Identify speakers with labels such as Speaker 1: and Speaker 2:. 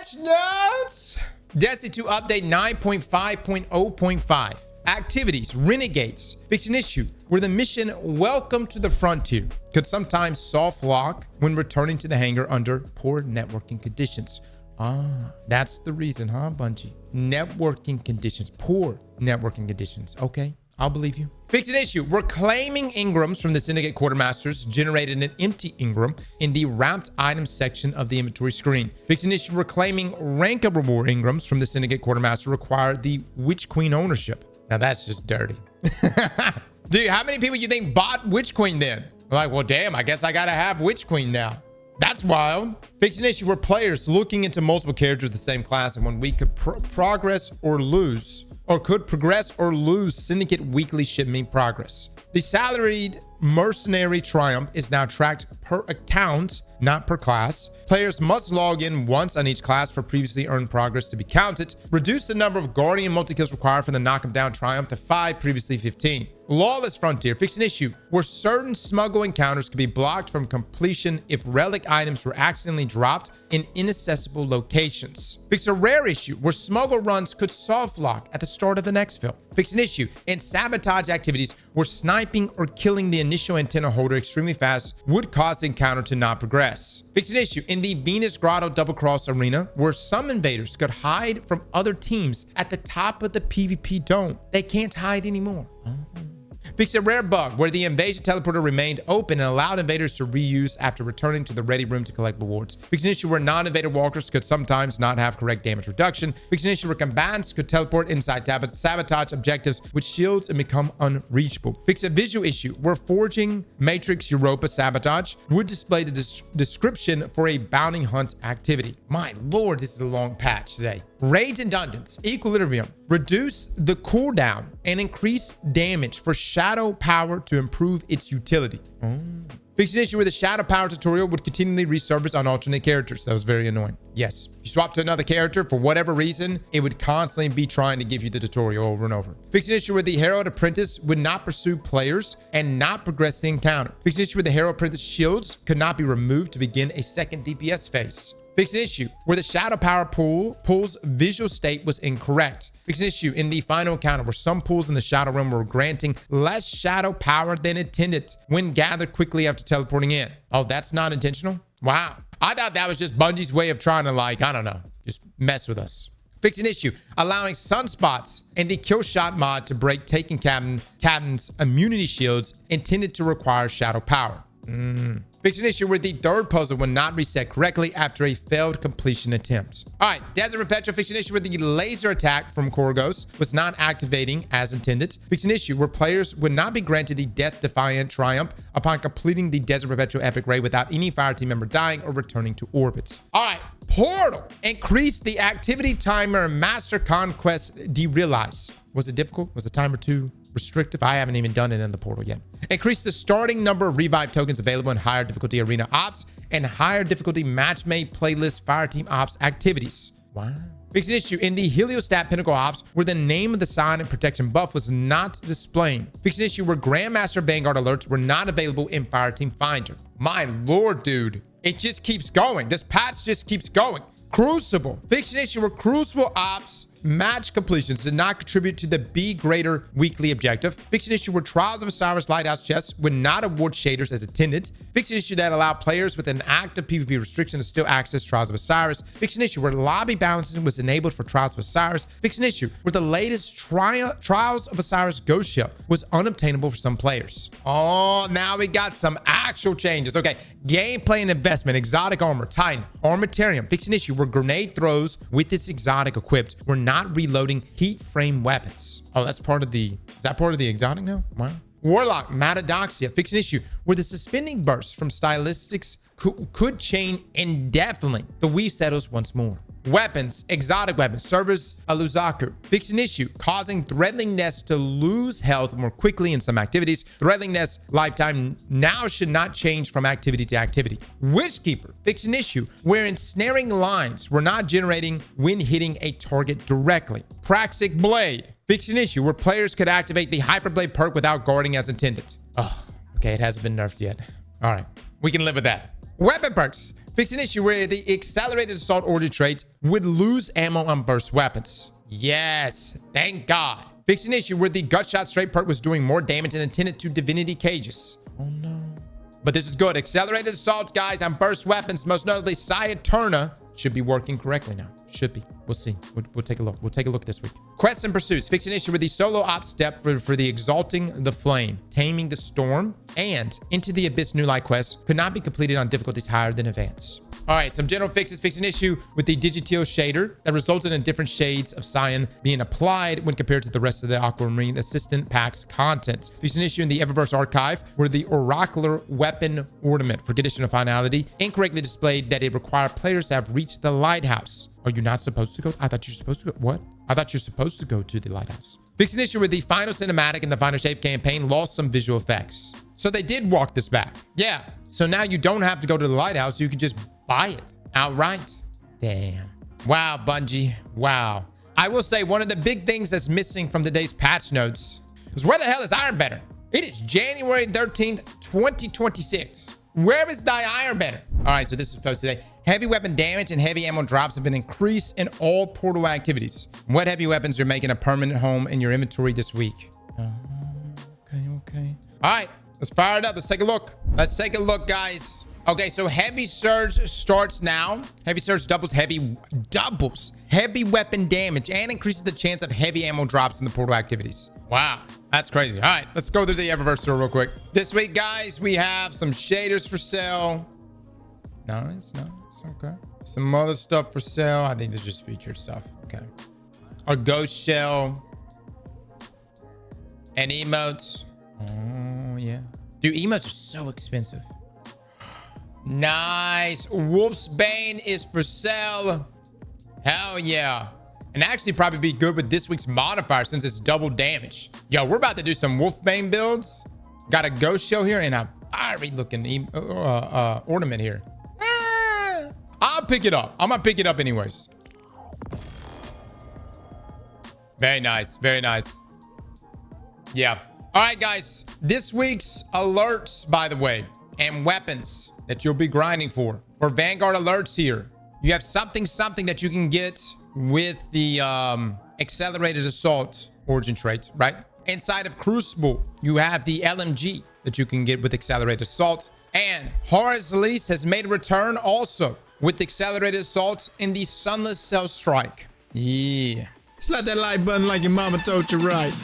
Speaker 1: Patch notes. Destiny 2 update 9.5.0.5. Activities, Renegades. Fix an issue where the mission Welcome to the Frontier could sometimes soft lock when returning to the hangar under poor networking conditions. That's the reason, huh, Bungie? Networking conditions, poor networking conditions. Okay, I'll believe you. Fix an issue. We're claiming engrams from the Syndicate Quartermasters generated an empty engram in the wrapped items section of the inventory screen. Fix an issue. We're claiming rankable reward engrams from the Syndicate Quartermaster require the Witch Queen ownership. Now that's just dirty. Dude, how many people you think bought Witch Queen then? Like, well, damn, I guess I gotta have Witch Queen now. That's wild. Fix an issue where players looking into multiple characters of the same class and 1 week could progress or lose Syndicate weekly shipment progress. The salaried mercenary triumph is now tracked per account, not per class. Players must log in once on each class for previously earned progress to be counted. Reduce the number of guardian multi-kills required for the knock 'em down triumph to 5, previously 15. Lawless Frontier. Fix an issue where certain smuggle encounters could be blocked from completion if relic items were accidentally dropped in inaccessible locations. Fix a rare issue where smuggle runs could soft lock at the start of the next fill. Fix an issue in sabotage activities where sniping or killing the initial antenna holder extremely fast would cause the encounter to not progress. Fix an issue in the Venus Grotto Double Cross arena where some invaders could hide from other teams at the top of the PvP dome. They can't hide anymore. Fix a rare bug where the invasion teleporter remained open and allowed invaders to reuse after returning to the ready room to collect rewards. Fix an issue where non-invader walkers could sometimes not have correct damage reduction. Fix an issue where combatants could teleport inside sabotage objectives with shields and become unreachable. Fix a visual issue where forging Matrix Europa sabotage would display the description for a bounty hunt activity. My lord, this is a long patch today. Raids and dungeons, Equilibrium. Reduce the cooldown and increase damage for shadow power to improve its utility. Fix an issue where the shadow power tutorial would continually resurface on alternate characters. That was very annoying. Yes. You swap to another character, for whatever reason, it would constantly be trying to give you the tutorial over and over. Fix an issue where the Herald Apprentice would not pursue players and not progress the encounter. Fix an issue where the Herald Apprentice shields could not be removed to begin a second DPS phase. Fix an issue where the shadow power pool's visual state was incorrect. Fix an issue in the final encounter where some pools in the shadow realm were granting less shadow power than intended when gathered quickly after teleporting in. Oh, that's not intentional? Wow. I thought that was just Bungie's way of trying to, like, I don't know, just mess with us. Fix an issue allowing sunspots and the kill shot mod to break taken captain's immunity shields intended to require shadow power. Fix an issue where the third puzzle will not reset correctly after a failed completion attempt. All right, Desert Perpetual. Fix an issue where the laser attack from Korgos was not activating as intended. Fix an issue where players would not be granted the Death Defiant Triumph upon completing the Desert Perpetual Epic Raid without any fire team member dying or returning to orbits. All right, Portal. Increase the activity timer Master Conquest derealize. Was it difficult? Was the timer too restrictive? I haven't even done it in the portal yet. Increase the starting number of revive tokens available in higher difficulty arena ops and higher difficulty match-made playlist fireteam ops activities. Wow. Fix an issue in the Heliostat Pinnacle ops where the name of the sign and protection buff was not displaying. Fix an issue where Grandmaster Vanguard alerts were not available in Fireteam Finder. My lord, dude. It just keeps going. This patch just keeps going. Crucible. Fix an issue where Crucible ops match completions did not contribute to the B greater weekly objective. Fix an issue where Trials of Osiris Lighthouse chests would not award shaders as intended. Fix an issue that allowed players with an active PvP restriction to still access Trials of Osiris. Fix an issue where lobby balancing was enabled for Trials of Osiris. Fix an issue where the latest Trials of Osiris Ghost Ship was unobtainable for some players. Oh, now we got some actual changes. Okay, gameplay and investment, exotic armor, Titan, Armitarium. Fix an issue where grenade throws with this exotic equipped were not reloading heat frame weapons. Oh, that's part of the, is that part of the exotic now? Wow. Warlock, Matadoxia. Fix an issue where the suspending bursts from stylistics could chain indefinitely. The weave settles once more. Weapons, exotic weapons, Service Aluzaku. Fix an issue causing Threadling Nest to lose health more quickly in some activities. Threadling Nest lifetime now should not change from activity to activity. Witchkeeper. Fix an issue where ensnaring lines were not generating when hitting a target directly. Praxic Blade. Fix an issue where players could activate the Hyperblade perk without guarding as intended. Oh, okay, it hasn't been nerfed yet. All right, we can live with that. Weapon perks. Fix an issue where the accelerated assault origin trait would lose ammo on burst weapons. Yes, thank God. Fix an issue where the gutshot straight perk was doing more damage than intended to divinity cages. Oh no. But this is good. Accelerated assaults, guys, on burst weapons, most notably Sciaturna, should be working correctly now. Should be. We'll see. We'll take a look. We'll take a look this week. Quests and pursuits. Fix an issue with the solo op step for the exalting the flame, taming the storm, and into the abyss new light quest could not be completed on difficulties higher than advanced. All right, some general fixes. Fix an issue with the Digiteel shader that resulted in different shades of cyan being applied when compared to the rest of the Aquamarine Assistant Pack's content. Fix an issue in the Eververse archive where the oracular weapon ornament for conditional finality incorrectly displayed that it required players to have reached the lighthouse. Are you not supposed to go? I thought you're supposed to go. What? I thought you're supposed to go to the lighthouse. Fix an issue with the final cinematic and the final shape campaign lost some visual effects. So they did walk this back. Yeah. So now you don't have to go to the lighthouse. You can just buy it outright. Damn. Wow, Bungie. Wow. I will say one of the big things that's missing from today's patch notes is where the hell is Iron Banner? It is January 13th, 2026. Where is thy Iron Banner? All right, so this is posted today. Heavy weapon damage and heavy ammo drops have been increased in all portal activities. What heavy weapons are making a permanent home in your inventory this week? Okay. All right, let's fire it up. Let's take a look. Let's take a look, guys. Okay, so heavy surge starts now. Heavy surge doubles heavy weapon damage and increases the chance of heavy ammo drops in the portal activities. Wow, that's crazy. All right, let's go through the Eververse store real quick. This week, guys, we have some shaders for sale. Nice. Okay. Some other stuff for sale. I think there's just featured stuff. Okay. A ghost shell and emotes. Oh, yeah. Dude, emotes are so expensive. Nice. Wolf's Bane is for sale. Hell yeah. And actually probably be good with this week's modifier since it's double damage. Yo, we're about to do some Wolfbane builds. Got a ghost shell here and a fiery looking ornament here. I'll pick it up. I'm gonna pick it up anyways. Very nice. Very nice. Yeah. All right, guys. This week's alerts, by the way, and weapons that you'll be grinding for Vanguard alerts here. You have something that you can get with the accelerated assault origin trait, right? Inside of Crucible, you have the LMG that you can get with accelerated assault. And Horus Elise has made a return also with accelerated assault in the Sunless Cell Strike. Yeah.
Speaker 2: Slap that like button like your mama told you right.